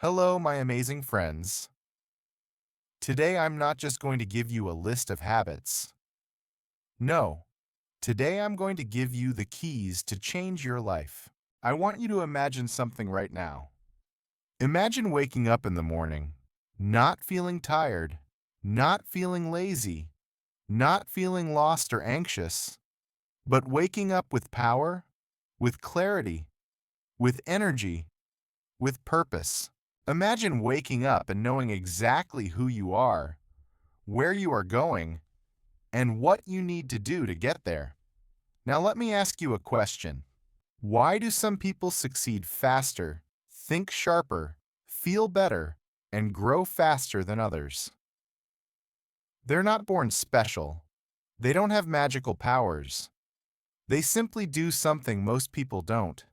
Hello, my amazing friends. Today I'm not just going to give you a list of habits. No, today I'm going to give you the keys to change your life. I want you to imagine something right now. Imagine waking up in the morning, not feeling tired, not feeling lazy, not feeling lost or anxious, but waking up with power, with clarity, with energy, with purpose. Imagine waking up and knowing exactly who you are, where you are going, and what you need to do to get there. Now let me ask you a question. Why do some people succeed faster, think sharper, feel better, and grow faster than others? They're not born special. They don't have magical powers. They simply do something most people don't.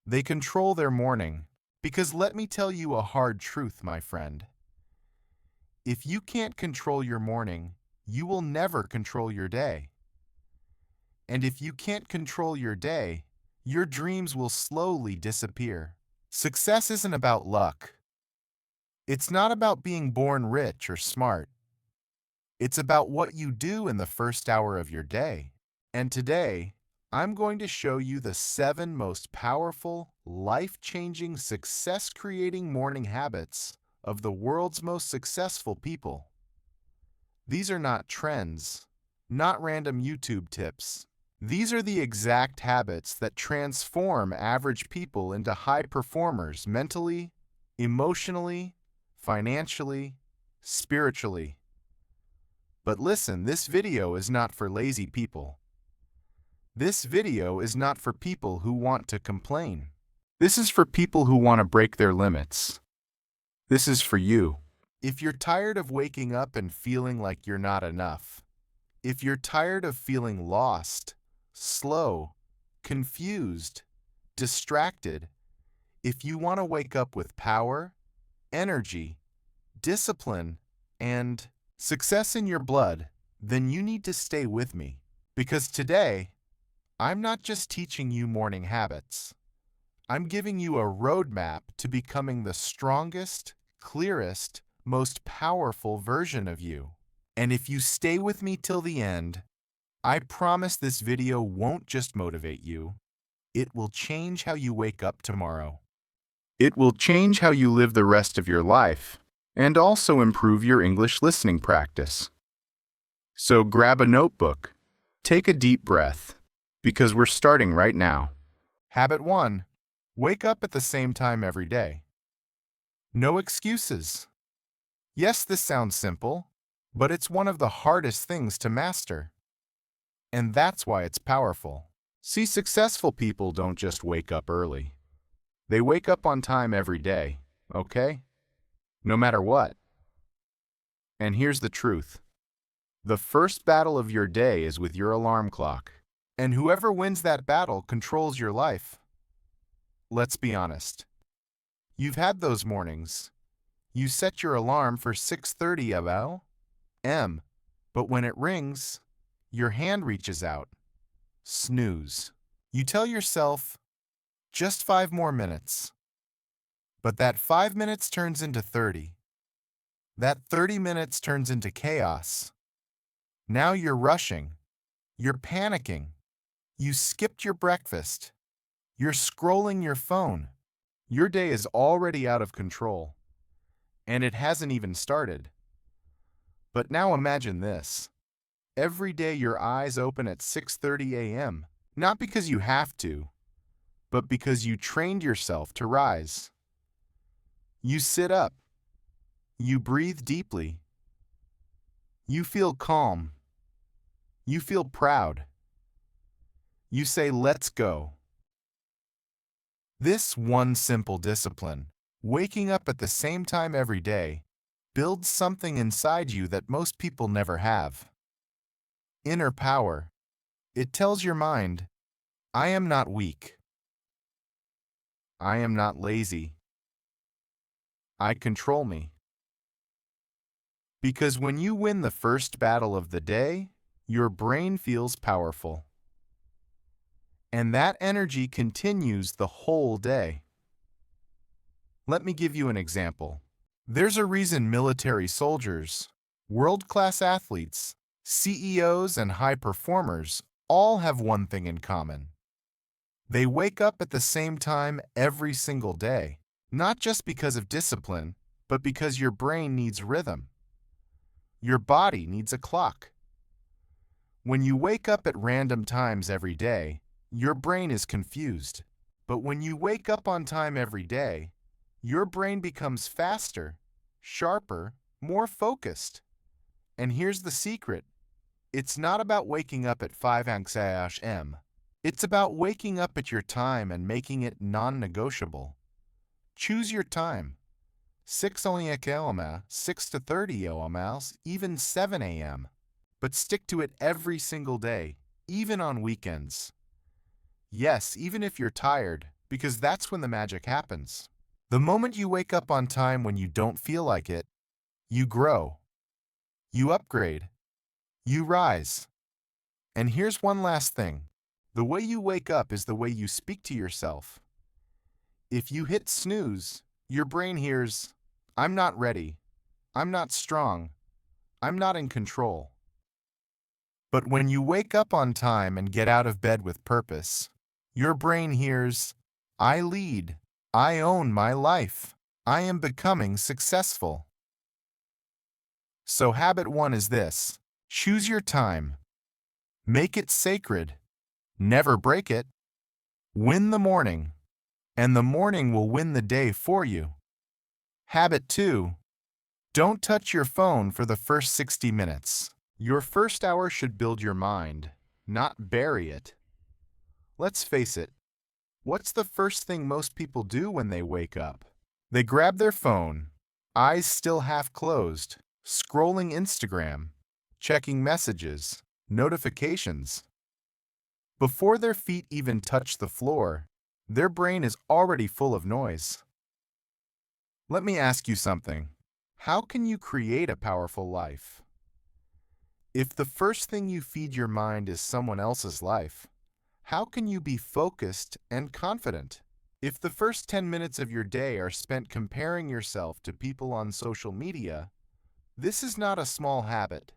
They control their morning. Because let me tell you a hard truth, my friend. If you can't control your morning, you will never control your day. And if you can't control your day, your dreams will slowly disappear. Success isn't about luck. It's not about being born rich or smart. It's about what you do in the first hour of your day. And today, I'm going to show you the 7 most powerful, life-changing, success-creating morning habits of the world's most successful people. These are not trends, not random YouTube tips. These are the exact habits that transform average people into high performers mentally, emotionally, financially, spiritually. But listen, this video is not for lazy people. This video is not for people who want to complain. This is for people who want to break their limits. This is for you. If you're tired of waking up and feeling like you're not enough, if you're tired of feeling lost, slow, confused, distracted, if you want to wake up with power, energy, discipline, and success in your blood, then you need to stay with me. Because today, I'm not just teaching you morning habits. I'm giving you a roadmap to becoming the strongest, clearest, most powerful version of you. And if you stay with me till the end, I promise this video won't just motivate you. It will change how you wake up tomorrow. It will change how you live the rest of your life, and also improve your English listening practice. So grab a notebook, take a deep breath, because we're starting right now. Habit 1. Wake up at the same time every day. No excuses. Yes, this sounds simple, but it's one of the hardest things to master. And that's why it's powerful. See, successful people don't just wake up early. They wake up on time every day, okay? No matter what. And here's the truth. The first battle of your day is with your alarm clock. And whoever wins that battle controls your life. Let's be honest. You've had those mornings. You set your alarm for 6:30 a.m., but when it rings, your hand reaches out. Snooze. You tell yourself, just 5 more minutes. But that 5 minutes turns into 30. That 30 minutes turns into chaos. Now you're rushing. You're panicking. You skipped your breakfast. You're scrolling your phone. Your day is already out of control. And it hasn't even started. But now imagine this. Every day your eyes open at 6:30 a.m., not because you have to, but because you trained yourself to rise. You sit up. You breathe deeply. You feel calm. You feel proud. You say, let's go. This one simple discipline, waking up at the same time every day, builds something inside you that most people never have. Inner power. It tells your mind, I am not weak. I am not lazy. I control me. Because when you win the first battle of the day, your brain feels powerful. And that energy continues the whole day. Let me give you an example. There's a reason military soldiers, world-class athletes, CEOs, and high performers all have one thing in common. They wake up at the same time every single day, not just because of discipline, but because your brain needs rhythm. Your body needs a clock. When you wake up at random times every day, your brain is confused. But when you wake up on time every day, your brain becomes faster, sharper, more focused. And here's the secret. It's not about waking up at 5 a.m. It's about waking up at your time and making it non-negotiable. Choose your time. 6 a.m., 6 to 30 a.m., even 7 a.m. But stick to it every single day, even on weekends. Yes, even if you're tired, because that's when the magic happens. The moment you wake up on time when you don't feel like it, you grow. You upgrade. You rise. And here's one last thing. The way you wake up is the way you speak to yourself. If you hit snooze, your brain hears, "I'm not ready. I'm not strong. I'm not in control." But when you wake up on time and get out of bed with purpose, your brain hears, "I lead. I own my life. I am becoming successful." So habit 1 is this. Choose your time. Make it sacred. Never break it. Win the morning, and the morning will win the day for you. Habit 2. Don't touch your phone for the first 60 minutes. Your first hour should build your mind, not bury it. Let's face it, what's the first thing most people do when they wake up? They grab their phone, eyes still half closed, scrolling Instagram, checking messages, notifications. Before their feet even touch the floor, their brain is already full of noise. Let me ask you something. How can you create a powerful life? If the first thing you feed your mind is someone else's life, how can you be focused and confident? If the first 10 minutes of your day are spent comparing yourself to people on social media, this is not a small habit.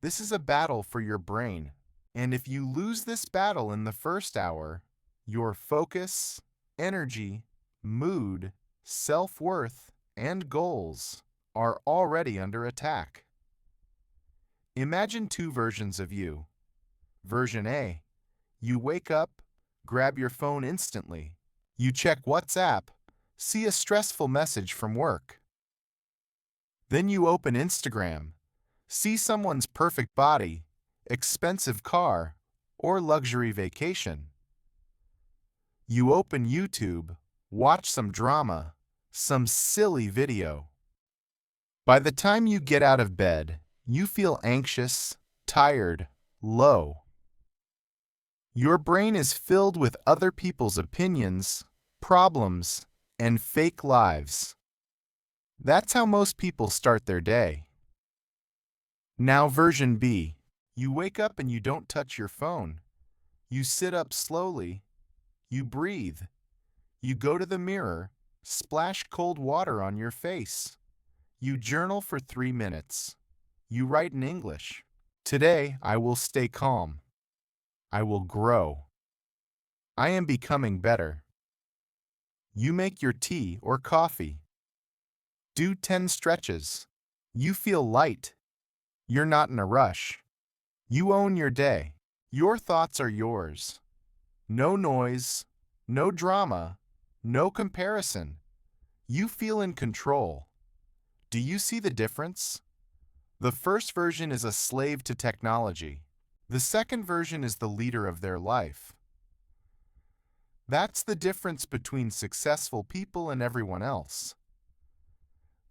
This is a battle for your brain. And if you lose this battle in the first hour, your focus, energy, mood, self-worth, and goals are already under attack. Imagine 2 versions of you. Version A. You wake up, grab your phone instantly. You check WhatsApp, see a stressful message from work. Then you open Instagram, see someone's perfect body, expensive car, or luxury vacation. You open YouTube, watch some drama, some silly video. By the time you get out of bed, you feel anxious, tired, low. Your brain is filled with other people's opinions, problems, and fake lives. That's how most people start their day. Now version B. You wake up and you don't touch your phone. You sit up slowly. You breathe. You go to the mirror, splash cold water on your face. You journal for 3 minutes. You write in English. Today, I will stay calm. I will grow. I am becoming better. You make your tea or coffee. Do 10 stretches. You feel light. You're not in a rush. You own your day. Your thoughts are yours. No noise, no drama, no comparison. You feel in control. Do you see the difference? The first version is a slave to technology. The second version is the leader of their life. That's the difference between successful people and everyone else.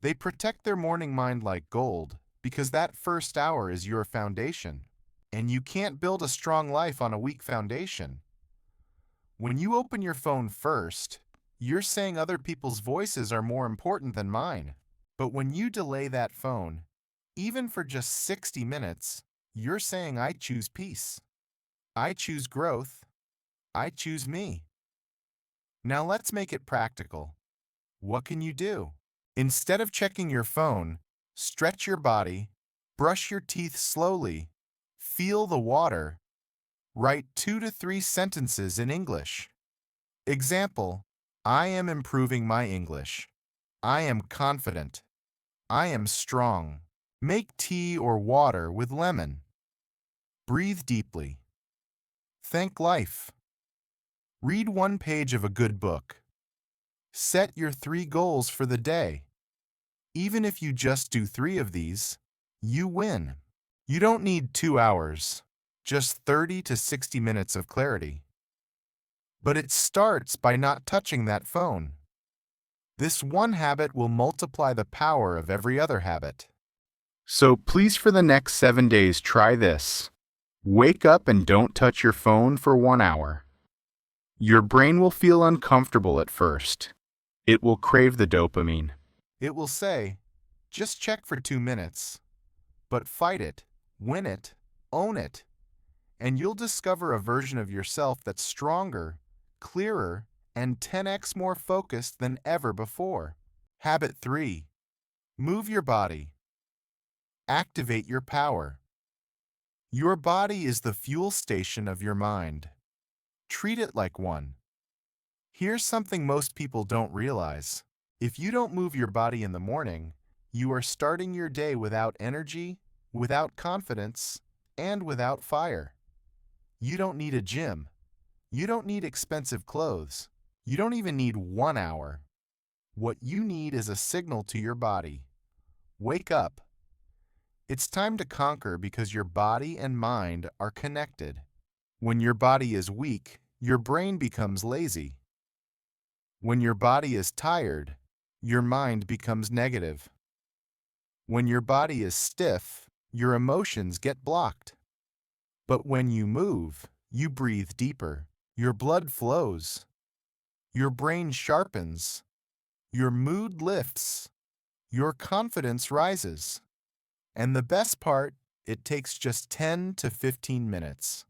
They protect their morning mind like gold because that first hour is your foundation. And you can't build a strong life on a weak foundation. When you open your phone first, you're saying other people's voices are more important than mine. But when you delay that phone, even for just 60 minutes, you're saying I choose peace. I choose growth. I choose me. Now let's make it practical. What can you do? Instead of checking your phone, stretch your body, brush your teeth slowly, feel the water, write 2 to 3 sentences in English. Example, I am improving my English. I am confident. I am strong. Make tea or water with lemon. Breathe deeply. Thank life. Read 1 page of a good book. Set your 3 goals for the day. Even if you just do 3 of these, you win. You don't need 2 hours, just 30 to 60 minutes of clarity. But it starts by not touching that phone. This one habit will multiply the power of every other habit. So please, for the next 7 days, try this. Wake up and don't touch your phone for 1 hour. Your brain will feel uncomfortable at first. It will crave the dopamine. It will say, just check for 2 minutes. But fight it, win it, own it, and you'll discover a version of yourself that's stronger, clearer, and 10x more focused than ever before. Habit 3. Move your body. Activate your power. Your body is the fuel station of your mind. Treat it like one. Here's something most people don't realize. If you don't move your body in the morning, you are starting your day without energy, without confidence, and without fire. You don't need a gym. You don't need expensive clothes. You don't even need 1 hour. What you need is a signal to your body. Wake up. It's time to conquer because your body and mind are connected. When your body is weak, your brain becomes lazy. When your body is tired, your mind becomes negative. When your body is stiff, your emotions get blocked. But when you move, you breathe deeper. Your blood flows. Your brain sharpens. Your mood lifts. Your confidence rises. And the best part, it takes just 10 to 15 minutes.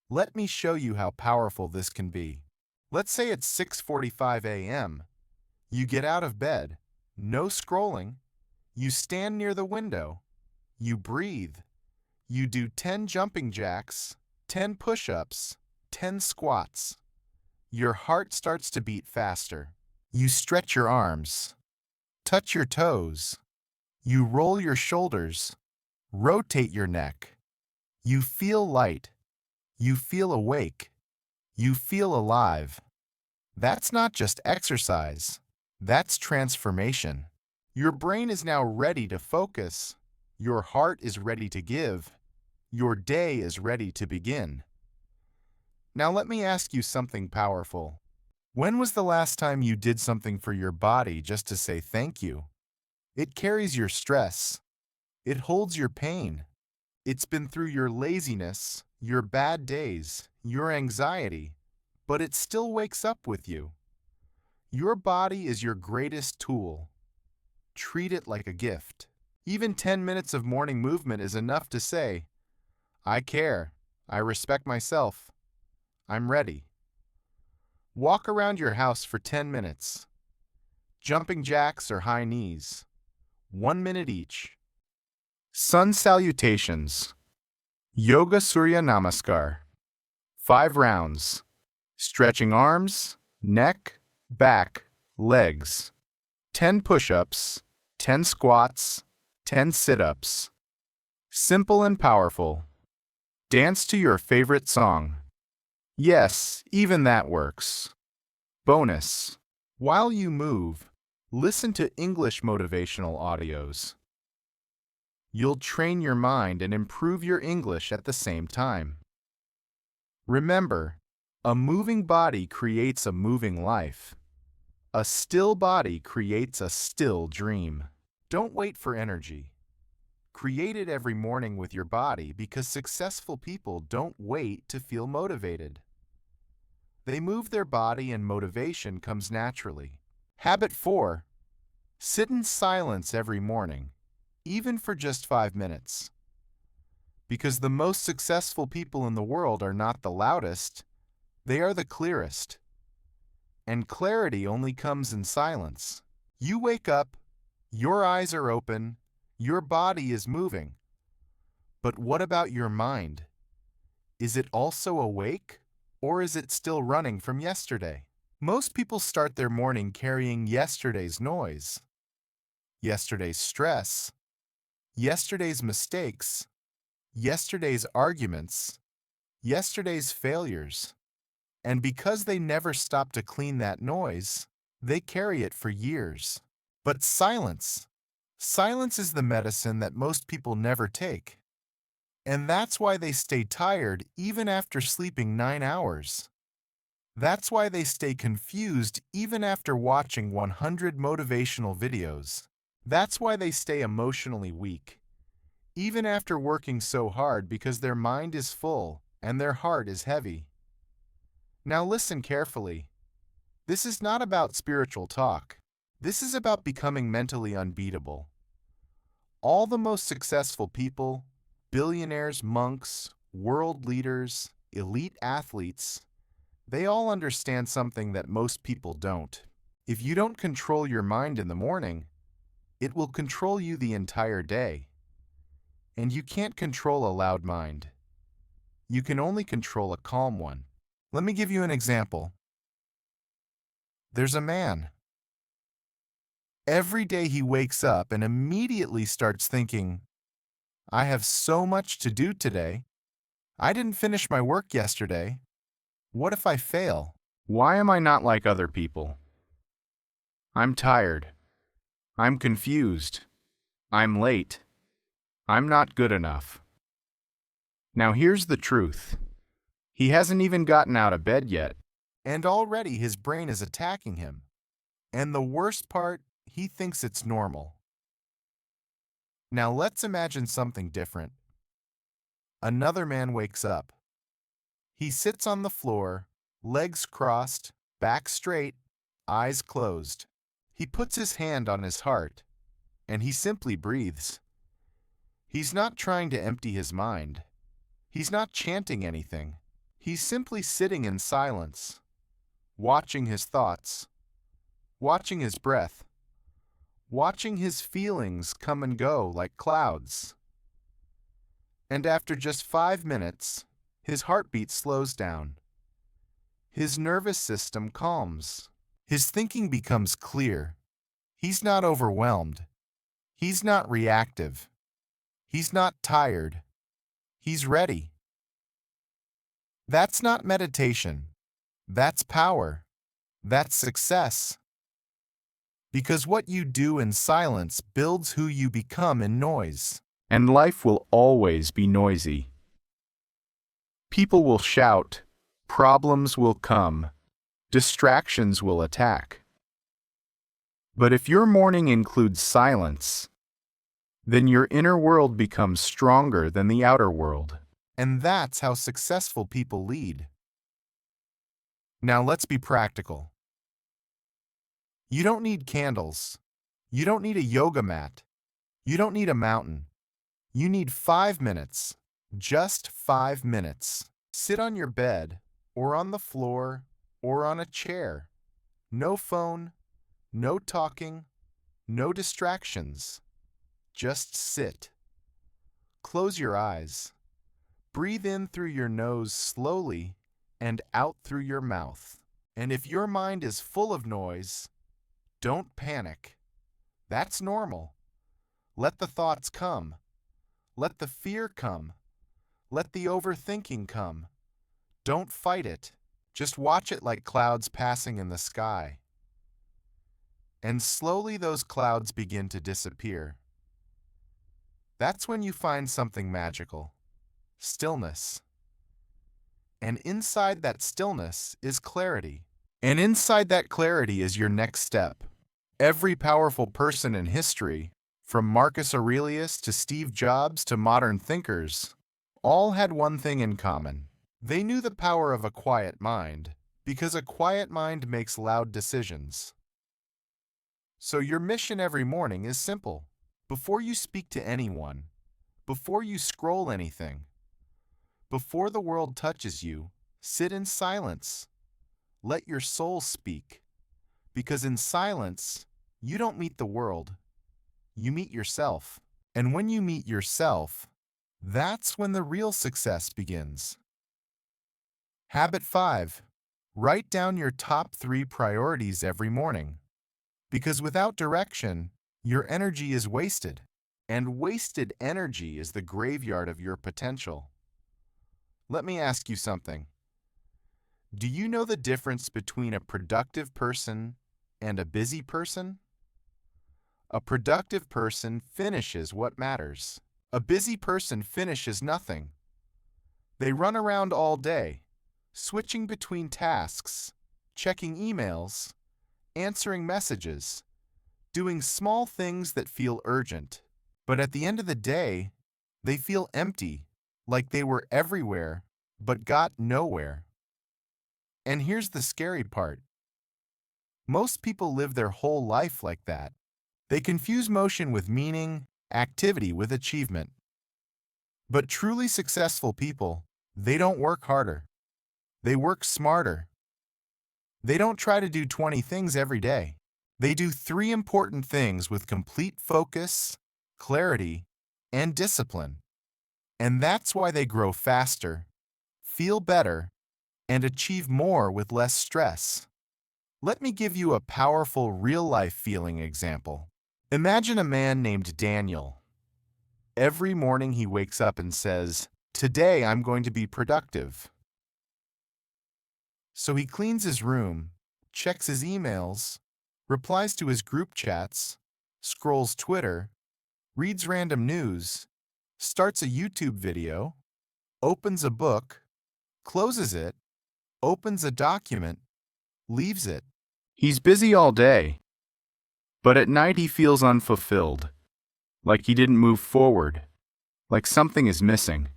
Let me show you how powerful this can be. Let's say it's 6:45 a.m. You get out of bed, no scrolling. You stand near the window. You breathe. You do 10 jumping jacks, 10 push-ups, 10 squats. Your heart starts to beat faster. You stretch your arms, touch your toes. You roll your shoulders, rotate your neck. You feel light. You feel awake. You feel alive. That's not just exercise. That's transformation. Your brain is now ready to focus. Your heart is ready to give. Your day is ready to begin. Now let me ask you something powerful. When was the last time you did something for your body just to say thank you? It carries your stress. It holds your pain. It's been through your laziness, your bad days, your anxiety, but it still wakes up with you. Your body is your greatest tool. Treat it like a gift. Even 10 minutes of morning movement is enough to say, I care, I respect myself, I'm ready. Walk around your house for 10 minutes. Jumping jacks or high knees. 1 minute each. Sun salutations. Yoga Surya Namaskar. 5 rounds. Stretching arms, neck, back, legs. 10 push-ups, 10 squats, 10 sit-ups. Simple and powerful. Dance to your favorite song. Yes, even that works. Bonus. While you move, listen to English motivational audios. You'll train your mind and improve your English at the same time. Remember, a moving body creates a moving life. A still body creates a still dream. Don't wait for energy. Create it every morning with your body because successful people don't wait to feel motivated. They move their body and motivation comes naturally. Habit 4. Sit in silence every morning, even for just 5 minutes. Because the most successful people in the world are not the loudest, they are the clearest. And clarity only comes in silence. You wake up, your eyes are open, your body is moving. But what about your mind? Is it also awake, or is it still running from yesterday? Most people start their morning carrying yesterday's noise, yesterday's stress, yesterday's mistakes, yesterday's arguments, yesterday's failures. And because they never stop to clean that noise, they carry it for years. But silence is the medicine that most people never take. And that's why they stay tired even after sleeping 9 hours. That's why they stay confused even after watching 100 motivational videos. That's why they stay emotionally weak, even after working so hard, because their mind is full and their heart is heavy. Now listen carefully. This is not about spiritual talk. This is about becoming mentally unbeatable. All the most successful people, billionaires, monks, world leaders, elite athletes, they all understand something that most people don't. If you don't control your mind in the morning, it will control you the entire day. And you can't control a loud mind. You can only control a calm one. Let me give you an example. There's a man. Every day he wakes up and immediately starts thinking, I have so much to do today. I didn't finish my work yesterday. What if I fail? Why am I not like other people? I'm tired. I'm confused. I'm late. I'm not good enough. Now here's the truth. He hasn't even gotten out of bed yet, and already his brain is attacking him. And the worst part, he thinks it's normal. Now let's imagine something different. Another man wakes up. He sits on the floor, legs crossed, back straight, eyes closed. He puts his hand on his heart, and he simply breathes. He's not trying to empty his mind. He's not chanting anything. He's simply sitting in silence, watching his thoughts, watching his breath, watching his feelings come and go like clouds. And after just 5 minutes, his heartbeat slows down. His nervous system calms. His thinking becomes clear. He's not overwhelmed. He's not reactive. He's not tired. He's ready. That's not meditation. That's power. That's success. Because what you do in silence builds who you become in noise. And life will always be noisy. People will shout, problems will come, distractions will attack. But if your morning includes silence, then your inner world becomes stronger than the outer world. And that's how successful people lead. Now let's be practical. You don't need candles. You don't need a yoga mat. You don't need a mountain. You need 5 minutes. Just 5 minutes. Sit on your bed, or on the floor, or on a chair. No phone, no talking, no distractions. Just sit. Close your eyes. Breathe in through your nose slowly and out through your mouth. And if your mind is full of noise, don't panic. That's normal. Let the thoughts come. Let the fear come. Let the overthinking come. Don't fight it. Just watch it like clouds passing in the sky. And slowly those clouds begin to disappear. That's when you find something magical. Stillness. And inside that stillness is clarity. And inside that clarity is your next step. Every powerful person in history, from Marcus Aurelius to Steve Jobs to modern thinkers, all had one thing in common. They knew the power of a quiet mind, because a quiet mind makes loud decisions. So your mission every morning is simple. Before you speak to anyone, before you scroll anything, before the world touches you, sit in silence. Let your soul speak. Because in silence, you don't meet the world, you meet yourself. And when you meet yourself, that's when the real success begins. Habit 5. Write down your top 3 priorities every morning. Because without direction, your energy is wasted. And wasted energy is the graveyard of your potential. Let me ask you something. Do you know the difference between a productive person and a busy person? A productive person finishes what matters. A busy person finishes nothing. They run around all day, switching between tasks, checking emails, answering messages, doing small things that feel urgent. But at the end of the day, they feel empty, like they were everywhere, but got nowhere. And here's the scary part. Most people live their whole life like that. They confuse motion with meaning, activity with achievement. But truly successful people, they don't work harder. They work smarter. They don't try to do 20 things every day. They do 3 important things with complete focus, clarity, and discipline. And that's why they grow faster, feel better, and achieve more with less stress. Let me give you a powerful real-life feeling example. Imagine a man named Daniel. Every morning he wakes up and says, "Today I'm going to be productive." So he cleans his room, checks his emails, replies to his group chats, scrolls Twitter, reads random news, starts a YouTube video, opens a book, closes it, opens a document, leaves it. He's busy all day, but at night he feels unfulfilled, like he didn't move forward, like something is missing.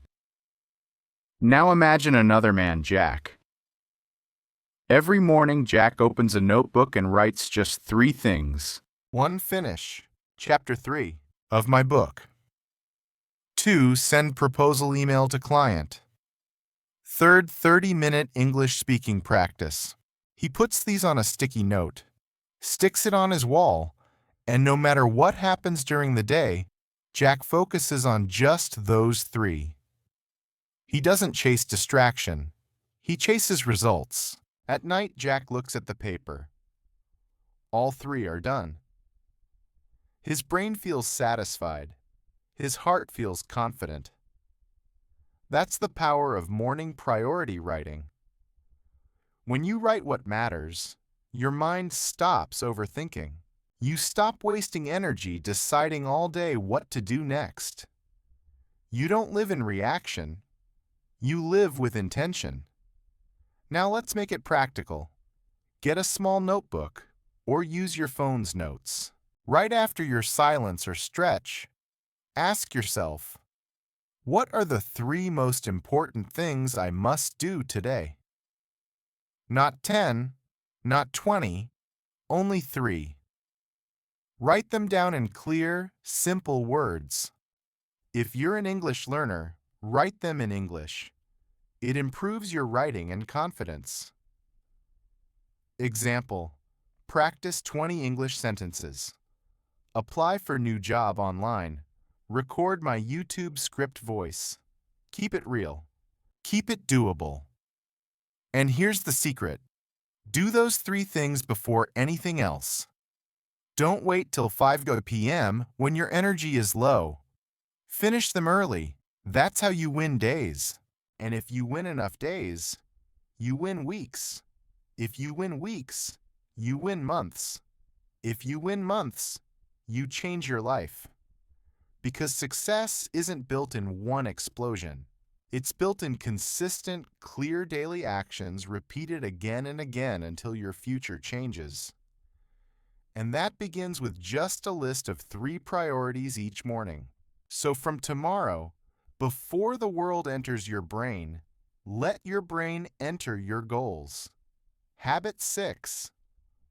Now imagine another man, Jack. Every morning, Jack opens a notebook and writes just 3 things. 1. Finish Chapter 3 of my book. 2. Send proposal email to client. 3. 30-minute English speaking practice. He puts these on a sticky note, sticks it on his wall, and no matter what happens during the day, Jack focuses on just those 3. He doesn't chase distraction. He chases results. At night, Jack looks at the paper. All 3 are done. His brain feels satisfied. His heart feels confident. That's the power of morning priority writing. When you write what matters, your mind stops overthinking. You stop wasting energy deciding all day what to do next. You don't live in reaction. You live with intention. Now let's make it practical. Get a small notebook or use your phone's notes. Right after your silence or stretch, ask yourself, what are the 3 most important things I must do today? Not 10, not 20, only 3. Write them down in clear, simple words. If you're an English learner, write them in English. It improves your writing and confidence. Example: practice 20 English sentences. Apply for new job online. Record my YouTube script voice. Keep it real. Keep it doable. And here's the secret. Do those 3 things before anything else. Don't wait till 5 p.m. when your energy is low. Finish them early. That's how you win days. And if you win enough days, you win weeks. If you win weeks, you win months. If you win months, you change your life. Because success isn't built in one explosion. It's built in consistent, clear daily actions repeated again and again until your future changes. And that begins with just a list of 3 priorities each morning. So from tomorrow, before the world enters your brain, let your brain enter your goals. Habit 6.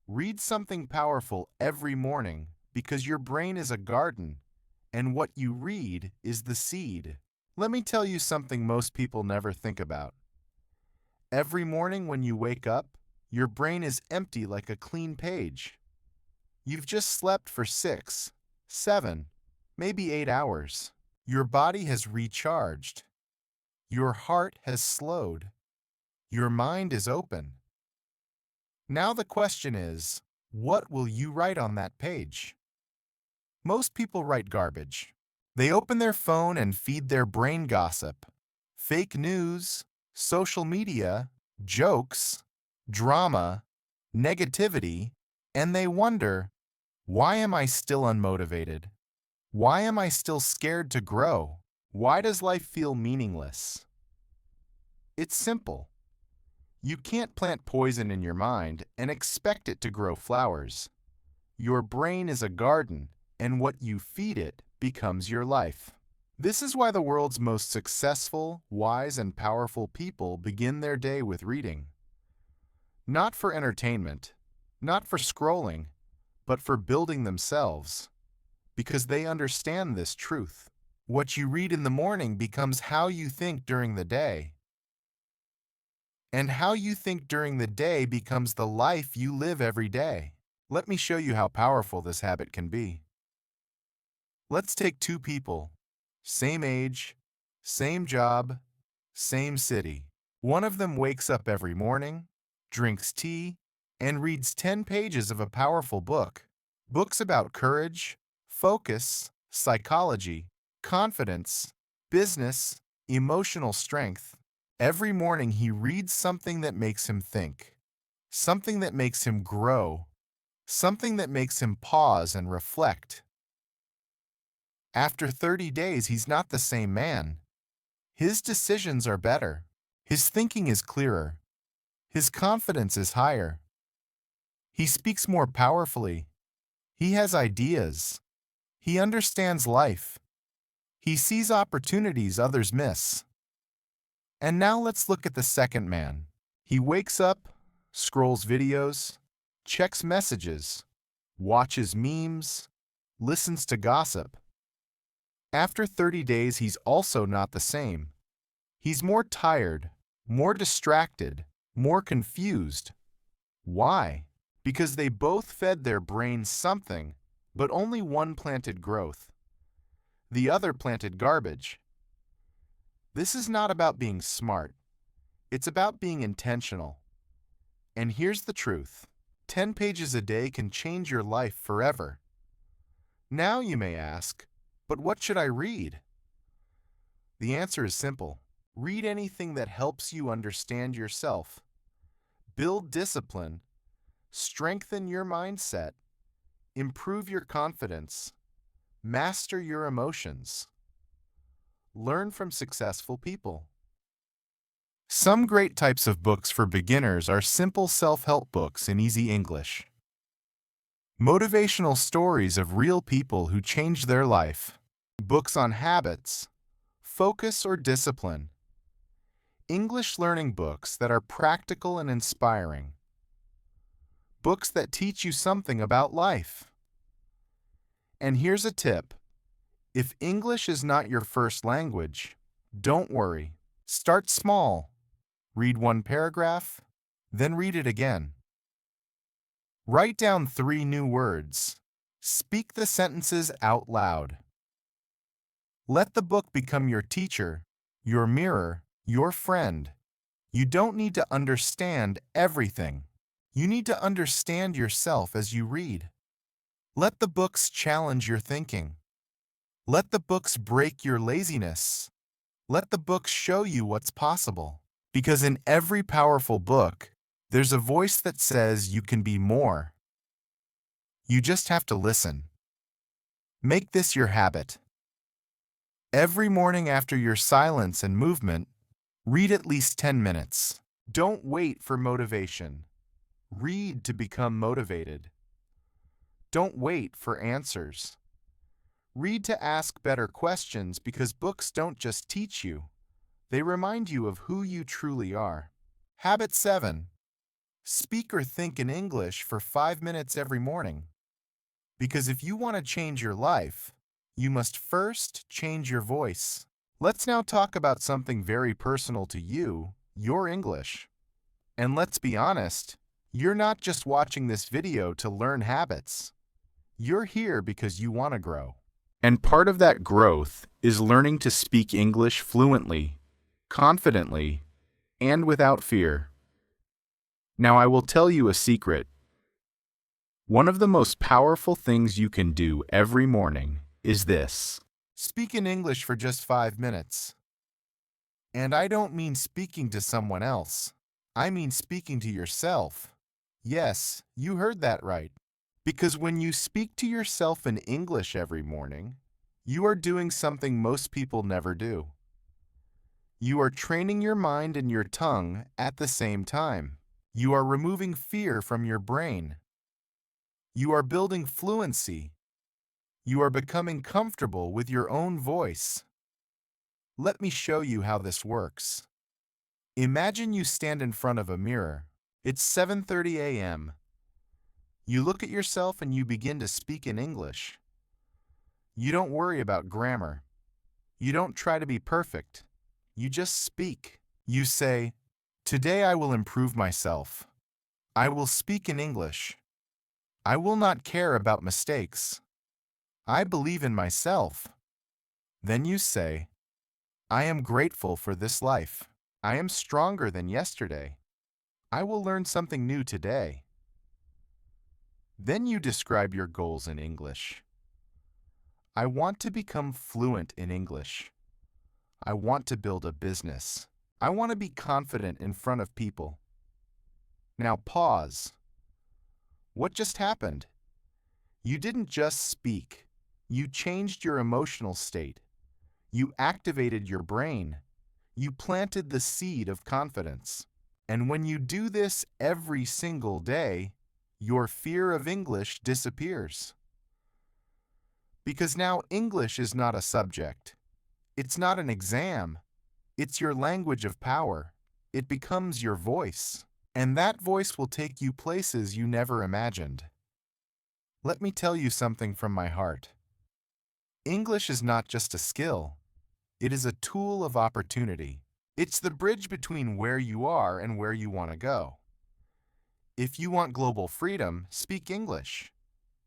Read something powerful every morning because your brain is a garden, and what you read is the seed. Let me tell you something most people never think about. Every morning when you wake up, your brain is empty like a clean page. You've just slept for 6, 7, maybe 8 hours. Your body has recharged. Your heart has slowed. Your mind is open. Now the question is, what will you write on that page? Most people write garbage. They open their phone and feed their brain gossip, fake news, social media, jokes, drama, negativity, and they wonder, why am I still unmotivated? Why am I still scared to grow? Why does life feel meaningless? It's simple. You can't plant poison in your mind and expect it to grow flowers. Your brain is a garden, and what you feed it becomes your life. This is why the world's most successful, wise, and powerful people begin their day with reading. Not for entertainment, not for scrolling, but for building themselves. Because they understand this truth. What you read in the morning becomes how you think during the day. And how you think during the day becomes the life you live every day. Let me show you how powerful this habit can be. Let's take two people, same age, same job, same city. One of them wakes up every morning, drinks tea, and reads 10 pages of a powerful book. Books about courage, focus, psychology, confidence, business, emotional strength. Every morning he reads something that makes him think, something that makes him grow, something that makes him pause and reflect. After 30 days, he's not the same man. His decisions are better. His thinking is clearer. His confidence is higher. He speaks more powerfully. He has ideas. He understands life. He sees opportunities others miss. And now let's look at the second man. He wakes up, scrolls videos, checks messages, watches memes, listens to gossip. After 30 days, he's also not the same. He's more tired, more distracted, more confused. Why? Because they both fed their brains something, but only one planted growth. The other planted garbage. This is not about being smart. It's about being intentional. And here's the truth. 10 pages a day can change your life forever. Now you may ask, but what should I read? The answer is simple. Read anything that helps you understand yourself, build discipline, strengthen your mindset, improve your confidence, master your emotions. Learn from successful people. Some great types of books for beginners are simple self-help books in easy English. Motivational stories of real people who changed their life. Books on habits, focus, or discipline. English learning books that are practical and inspiring. Books that teach you something about life. And here's a tip. If English is not your first language, don't worry. Start small. Read one paragraph, then read it again. Write down 3 new words. Speak the sentences out loud. Let the book become your teacher, your mirror, your friend. You don't need to understand everything. You need to understand yourself as you read. Let the books challenge your thinking. Let the books break your laziness. Let the books show you what's possible. Because in every powerful book, there's a voice that says you can be more. You just have to listen. Make this your habit. Every morning after your silence and movement, read at least 10 minutes. Don't wait for motivation. Read to become motivated. Don't wait for answers. Read to ask better questions because books don't just teach you. They remind you of who you truly are. Habit 7. Speak or think in English for 5 minutes every morning. Because if you want to change your life, you must first change your voice. Let's now talk about something very personal to you, your English. And let's be honest, You're not just watching this video to learn habits. You're here because you want to grow. And part of that growth is learning to speak English fluently, confidently, and without fear. Now, I will tell you a secret. One of the most powerful things you can do every morning is this. Speak in English for just 5 minutes. And I don't mean speaking to someone else. I mean speaking to yourself. Yes, you heard that right. Because when you speak to yourself in English every morning, you are doing something most people never do. You are training your mind and your tongue at the same time. You are removing fear from your brain. You are building fluency. You are becoming comfortable with your own voice. Let me show you how this works. Imagine you stand in front of a mirror. It's 7:30 a.m. You look at yourself and you begin to speak in English. You don't worry about grammar. You don't try to be perfect. You just speak. You say, "Today I will improve myself. I will speak in English. I will not care about mistakes. I believe in myself." Then you say, "I am grateful for this life. I am stronger than yesterday. I will learn something new today." Then you describe your goals in English. I want to become fluent in English. I want to build a business. I want to be confident in front of people. Now pause. What just happened? You didn't just speak. You changed your emotional state. You activated your brain. You planted the seed of confidence. And when you do this every single day, your fear of English disappears. Because now English is not a subject. It's not an exam. It's your language of power. It becomes your voice. And that voice will take you places you never imagined. Let me tell you something from my heart. English is not just a skill. It is a tool of opportunity. It's the bridge between where you are and where you want to go. If you want global freedom, speak English.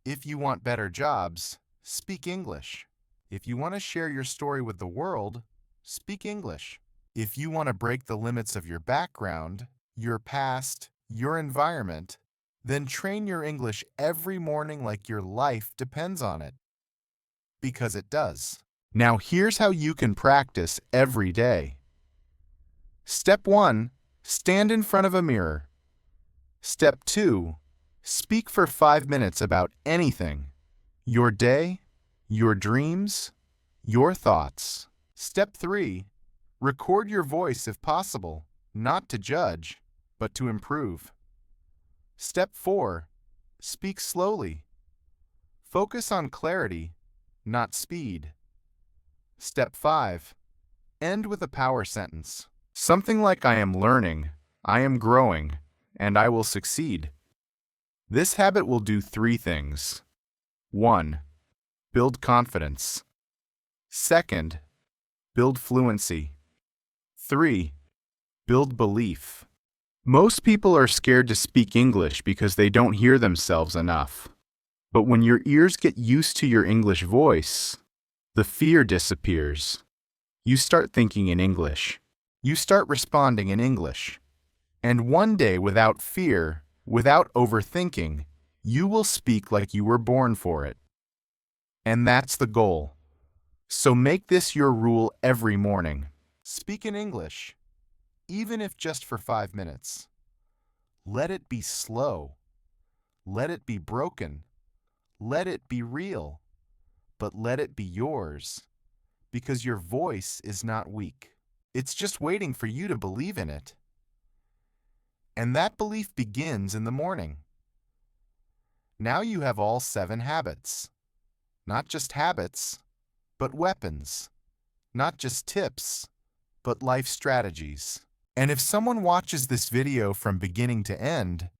If you want better jobs, speak English. If you want to share your story with the world, speak English. If you want to break the limits of your background, your past, your environment, then train your English every morning like your life depends on it. Because it does. Now here's how you can practice every day. Step 1, stand in front of a mirror. Step 2, speak for 5 minutes about anything. Your day, your dreams, your thoughts. Step 3, record your voice if possible, not to judge, but to improve. Step 4, speak slowly. Focus on clarity, not speed. Step 5, end with a power sentence. Something like I am learning, I am growing, and I will succeed. This habit will do 3 things. 1, build confidence. 2, build fluency. 3, build belief. Most people are scared to speak English because they don't hear themselves enough. But when your ears get used to your English voice, the fear disappears. You start thinking in English. You start responding in English. And one day, without fear, without overthinking, you will speak like you were born for it. And that's the goal. So make this your rule every morning. Speak in English, even if just for 5 minutes. Let it be slow. Let it be broken. Let it be real. But let it be yours. Because your voice is not weak. It's just waiting for you to believe in it. And that belief begins in the morning. Now you have all 7 habits. Not just habits, but weapons. Not just tips, but life strategies. And if someone watches this video from beginning to end,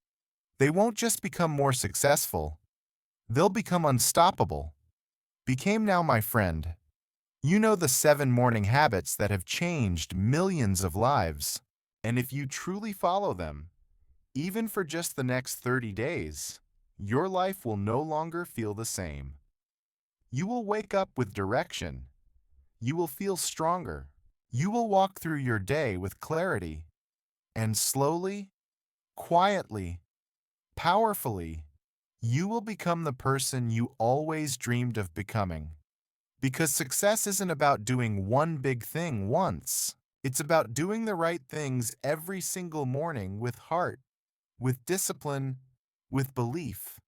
they won't just become more successful, they'll become unstoppable. Became now my friend. You know the 7 morning habits that have changed millions of lives. And if you truly follow them, Even for just the next 30 days, your life will no longer feel the same. You will wake up with direction. You will feel stronger. You will walk through your day with clarity. And slowly, quietly, powerfully, you will become the person you always dreamed of becoming. Because success isn't about doing one big thing once. It's about doing the right things every single morning with heart, with discipline, with belief.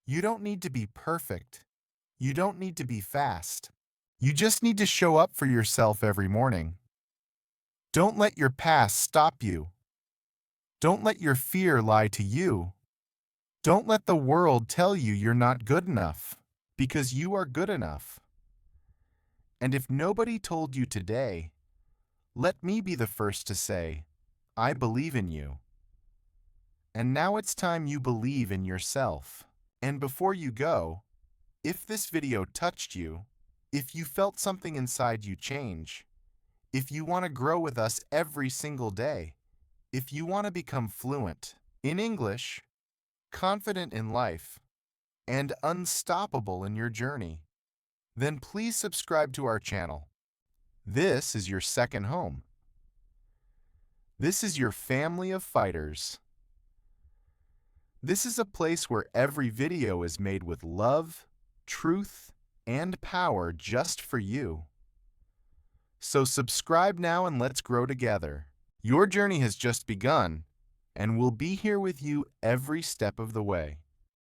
You don't need to be perfect. You don't need to be fast. You just need to show up for yourself every morning. Don't let your past stop you. Don't let your fear lie to you. Don't let the world tell you you're not good enough, because you are good enough. And if nobody told you today, let me be the first to say, I believe in you. And now it's time you believe in yourself. And before you go, if this video touched you, if you felt something inside you change, if you want to grow with us every single day, if you want to become fluent in English, confident in life, and unstoppable in your journey, then please subscribe to our channel. This is your second home. This is your family of fighters. This is a place where every video is made with love, truth, and power just for you. So subscribe now and let's grow together. Your journey has just begun, and we'll be here with you every step of the way.